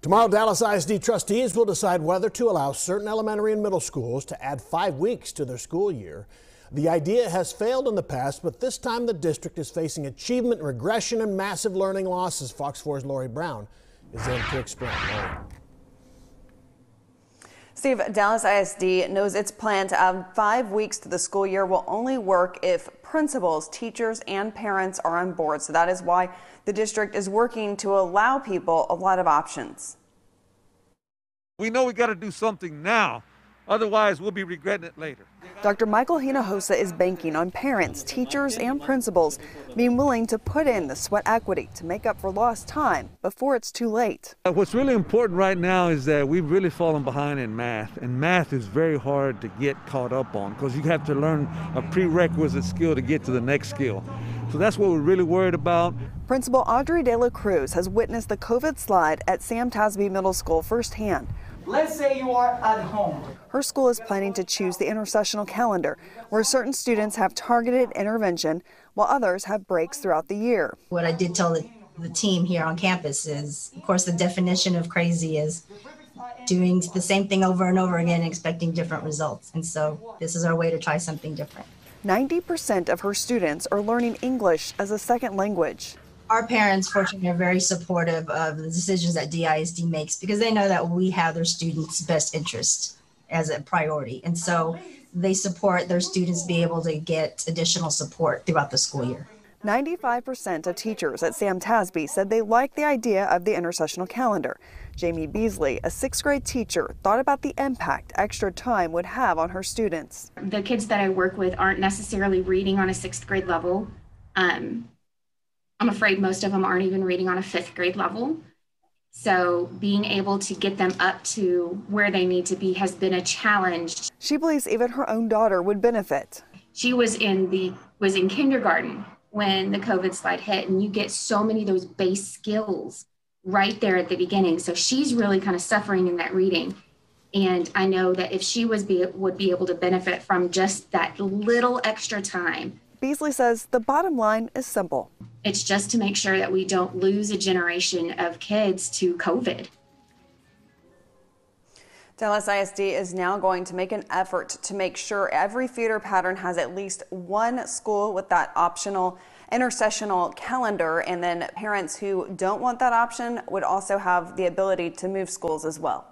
Tomorrow, Dallas ISD trustees will decide whether to allow certain elementary and middle schools to add 5 weeks to their school year. The idea has failed in the past, but this time the district is facing achievement regression and massive learning losses. Fox 4's Lori Brown is in to explain. Lori. Steve, Dallas ISD knows its plan to add 5 weeks to the school year will only work if principals, teachers, and parents are on board. So that is why the district is working to allow people a lot of options. We know we got to do something now. Otherwise, we'll be regretting it later. Dr. Michael Hinojosa is banking on parents, teachers, and principals being willing to put in the sweat equity to make up for lost time before it's too late. What's really important right now is that we've really fallen behind in math, and math is very hard to get caught up on because you have to learn a prerequisite skill to get to the next skill. So that's what we're really worried about. Principal Audrey De La Cruz has witnessed the COVID slide at Sam Tasby Middle School firsthand. Let's say you are at home. Her school is planning to choose the intersessional calendar, where certain students have targeted intervention while others have breaks throughout the year. What I did tell the team here on campus is, of course, the definition of crazy is doing the same thing over and over again and expecting different results. And so this is our way to try something different. 90% of her students are learning English as a second language. Our parents, fortunately, are very supportive of the decisions that DISD makes because they know that we have their students' best interest as a priority. And so they support their students be able to get additional support throughout the school year. 95% of teachers at Sam Tasby said they like the idea of the intersessional calendar. Jamie Beasley, a 6th grade teacher, thought about the impact extra time would have on her students. The kids that I work with aren't necessarily reading on a 6th grade level. I'm afraid most of them aren't even reading on a 5th grade level. So being able to get them up to where they need to be has been a challenge. She believes even her own daughter would benefit. She was in kindergarten when the COVID slide hit, and you get so many of those base skills right there at the beginning. So she's really kind of suffering in that reading. And I know that if she would be able to benefit from just that little extra time. Beasley says the bottom line is simple. It's just to make sure that we don't lose a generation of kids to COVID. Dallas ISD is now going to make an effort to make sure every feeder pattern has at least one school with that optional intersessional calendar, and then parents who don't want that option would also have the ability to move schools as well.